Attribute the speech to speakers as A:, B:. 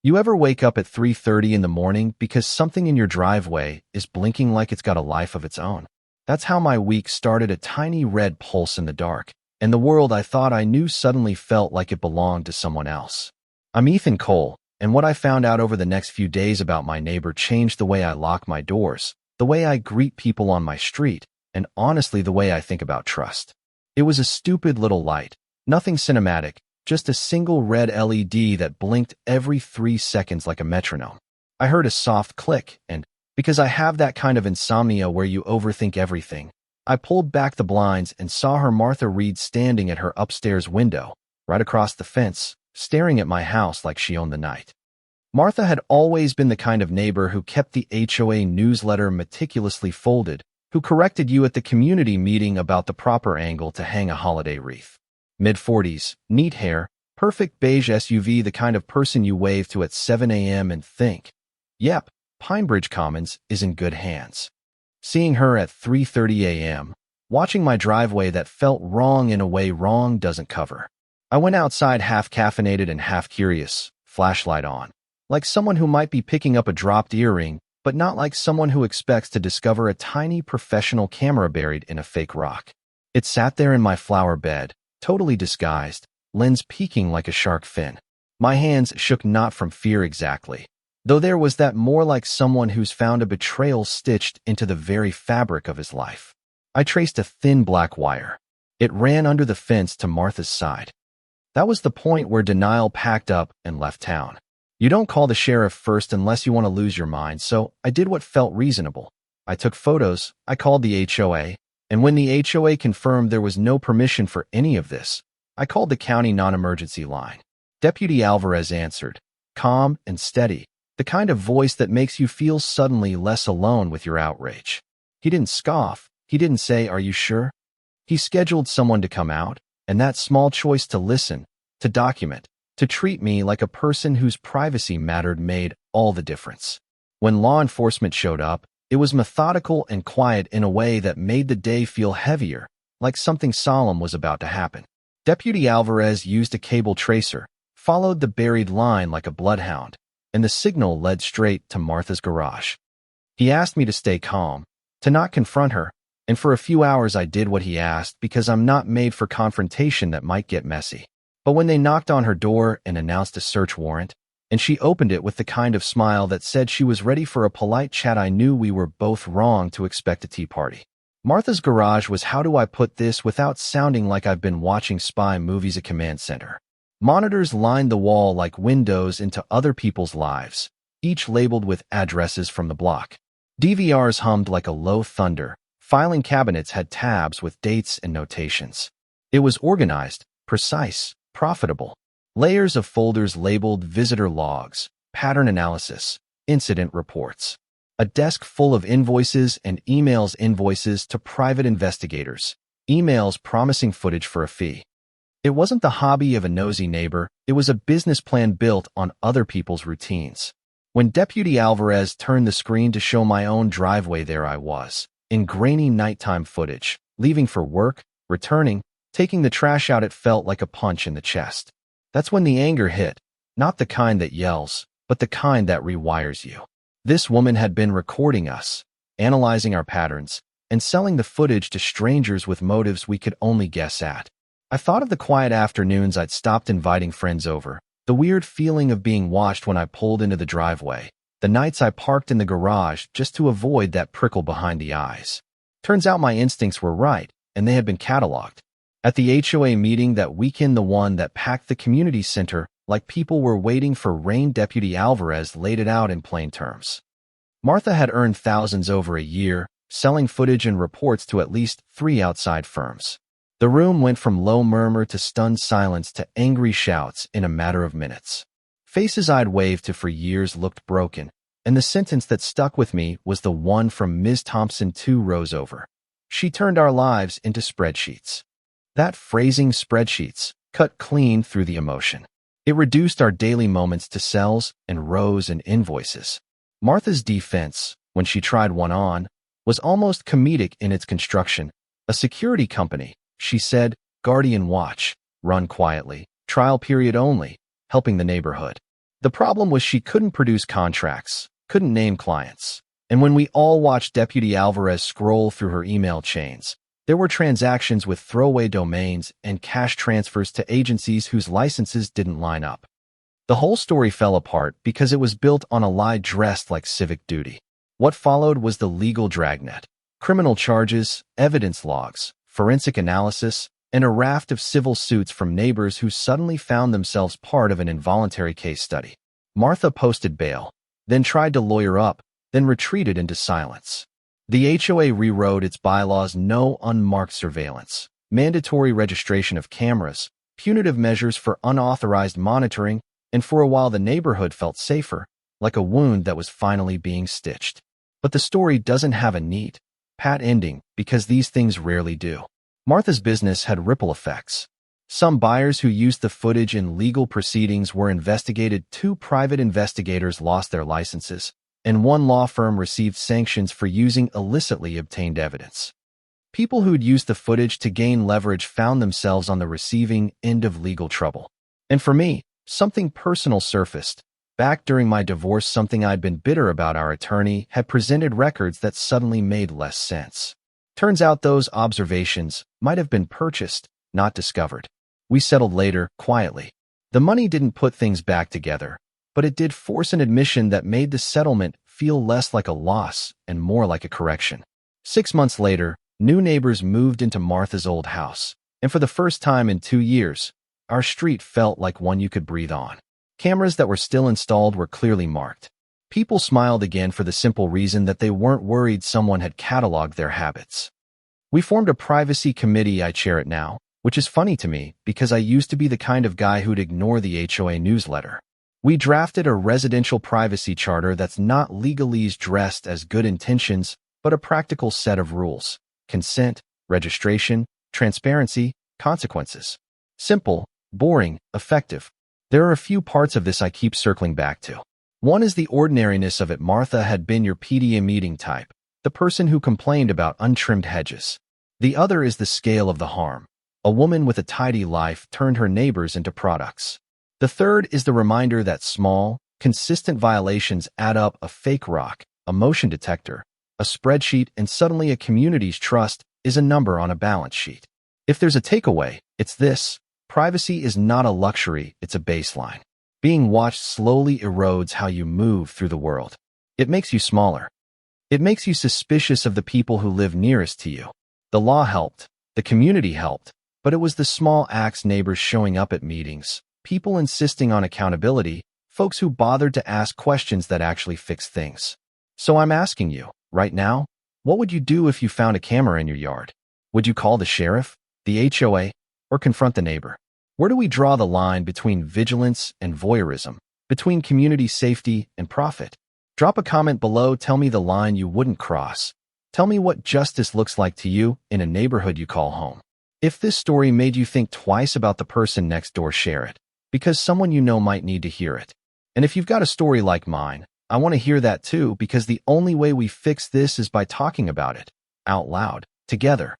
A: You ever wake up at 3:30 in the morning because something in your driveway is blinking like it's got a life of its own? That's how my week started, a tiny red pulse in the dark, and the world I thought I knew suddenly felt like it belonged to someone else. I'm Ethan Cole, and what I found out over the next few days about my neighbor changed the way I lock my doors, the way I greet people on my street, and honestly the way I think about trust. It was a stupid little light, nothing cinematic, just a single red LED that blinked every 3 seconds like a metronome. I heard a soft click, and because I have that kind of insomnia where you overthink everything, I pulled back the blinds and saw her Martha Reed standing at her upstairs window, right across the fence, staring at my house like she owned the night. Martha had always been the kind of neighbor who kept the HOA newsletter meticulously folded, who corrected you at the community meeting about the proper angle to hang a holiday wreath. Mid-40s, neat hair, perfect beige SUV, the kind of person you wave to at 7 a.m. and think, yep, Pinebridge Commons is in good hands. Seeing her at 3:30 a.m., watching my driveway that felt wrong in a way wrong doesn't cover. I went outside half caffeinated and half curious, flashlight on, like someone who might be picking up a dropped earring, but not like someone who expects to discover a tiny professional camera buried in a fake rock. It sat there in my flower bed, totally disguised, lens peeking like a shark fin. My hands shook not from fear exactly, though there was that more like someone who's found a betrayal stitched into the very fabric of his life. I traced a thin black wire. It ran under the fence to Martha's side. That was the point where denial packed up and left town. You don't call the sheriff first unless you want to lose your mind, so I did what felt reasonable. I took photos, I called the HOA, and when the HOA confirmed there was no permission for any of this, I called the county non-emergency line. Deputy Alvarez answered, calm and steady, the kind of voice that makes you feel suddenly less alone with your outrage. He didn't scoff, he didn't say, "Are you sure?" He scheduled someone to come out, and that small choice to listen, to document, to treat me like a person whose privacy mattered made all the difference. When law enforcement showed up, it was methodical and quiet in a way that made the day feel heavier, like something solemn was about to happen. Deputy Alvarez used a cable tracer, followed the buried line like a bloodhound, and the signal led straight to Martha's garage. He asked me to stay calm, to not confront her, and for a few hours I did what he asked because I'm not made for confrontation that might get messy. But when they knocked on her door and announced a search warrant, and she opened it with the kind of smile that said she was ready for a polite chat, I knew we were both wrong to expect a tea party. Martha's garage was, how do I put this without sounding like I've been watching spy movies, a command center. Monitors lined the wall like windows into other people's lives, each labeled with addresses from the block. DVRs hummed like a low thunder. Filing cabinets had tabs with dates and notations. It was organized, precise, profitable. Layers of folders labeled visitor logs, pattern analysis, incident reports. A desk full of invoices and emails, invoices to private investigators, emails promising footage for a fee. It wasn't the hobby of a nosy neighbor, it was a business plan built on other people's routines. When Deputy Alvarez turned the screen to show my own driveway, there I was, in grainy nighttime footage, leaving for work, returning, taking the trash out. It felt like a punch in the chest. That's when the anger hit, not the kind that yells, but the kind that rewires you. This woman had been recording us, analyzing our patterns, and selling the footage to strangers with motives we could only guess at. I thought of the quiet afternoons I'd stopped inviting friends over, the weird feeling of being watched when I pulled into the driveway, the nights I parked in the garage just to avoid that prickle behind the eyes. Turns out my instincts were right, and they had been cataloged. At the HOA meeting that weekend, the one that packed the community center like people were waiting for rain, Deputy Alvarez laid it out in plain terms. Martha had earned thousands over a year, selling footage and reports to at least 3 outside firms. The room went from low murmur to stunned silence to angry shouts in a matter of minutes. Faces I'd waved to for years looked broken, and the sentence that stuck with me was the one from Ms. Thompson 2 rows over. She turned our lives into spreadsheets. That phrasing, spreadsheets, cut clean through the emotion. It reduced our daily moments to cells and rows and invoices. Martha's defense, when she tried one on, was almost comedic in its construction. A security company, she said, Guardian Watch, run quietly, trial period only, helping the neighborhood. The problem was she couldn't produce contracts, couldn't name clients. And when we all watched Deputy Alvarez scroll through her email chains, there were transactions with throwaway domains and cash transfers to agencies whose licenses didn't line up. The whole story fell apart because it was built on a lie dressed like civic duty. What followed was the legal dragnet. Criminal charges, evidence logs, forensic analysis, and a raft of civil suits from neighbors who suddenly found themselves part of an involuntary case study. Martha posted bail, then tried to lawyer up, then retreated into silence. The HOA rewrote its bylaws: no unmarked surveillance, mandatory registration of cameras, punitive measures for unauthorized monitoring, and for a while the neighborhood felt safer, like a wound that was finally being stitched. But the story doesn't have a neat, pat ending because these things rarely do. Martha's business had ripple effects. Some buyers who used the footage in legal proceedings were investigated, 2 private investigators lost their licenses, and 1 law firm received sanctions for using illicitly obtained evidence. People who'd used the footage to gain leverage found themselves on the receiving end of legal trouble. And for me, something personal surfaced. Back during my divorce, something I'd been bitter about our attorney had presented records that suddenly made less sense. Turns out those observations might have been purchased, not discovered. We settled later, quietly. The money didn't put things back together, but it did force an admission that made the settlement feel less like a loss and more like a correction. 6 months later, new neighbors moved into Martha's old house, and for the first time in 2 years, our street felt like one you could breathe on. Cameras that were still installed were clearly marked. People smiled again for the simple reason that they weren't worried someone had cataloged their habits. We formed a privacy committee. I chair it now, which is funny to me because I used to be the kind of guy who'd ignore the HOA newsletter. We drafted a residential privacy charter that's not legalese dressed as good intentions, but a practical set of rules: consent, registration, transparency, consequences. Simple, boring, effective. There are a few parts of this I keep circling back to. One is the ordinariness of it. Martha had been your PDA meeting type, the person who complained about untrimmed hedges. The other is the scale of the harm. A woman with a tidy life turned her neighbors into products. The third is the reminder that small, consistent violations add up: a fake rock, a motion detector, a spreadsheet, and suddenly a community's trust is a number on a balance sheet. If there's a takeaway, it's this: privacy is not a luxury, it's a baseline. Being watched slowly erodes how you move through the world. It makes you smaller. It makes you suspicious of the people who live nearest to you. The law helped, the community helped, but it was the small acts: neighbors showing up at meetings, people insisting on accountability, folks who bothered to ask questions that actually fixed things. So I'm asking you, right now, what would you do if you found a camera in your yard? Would you call the sheriff, the HOA, or confront the neighbor? Where do we draw the line between vigilance and voyeurism, between community safety and profit? Drop a comment below. Tell me the line you wouldn't cross. Tell me what justice looks like to you in a neighborhood you call home. If this story made you think twice about the person next door, share it, because someone you know might need to hear it. And if you've got a story like mine, I want to hear that too, because the only way we fix this is by talking about it out loud, together.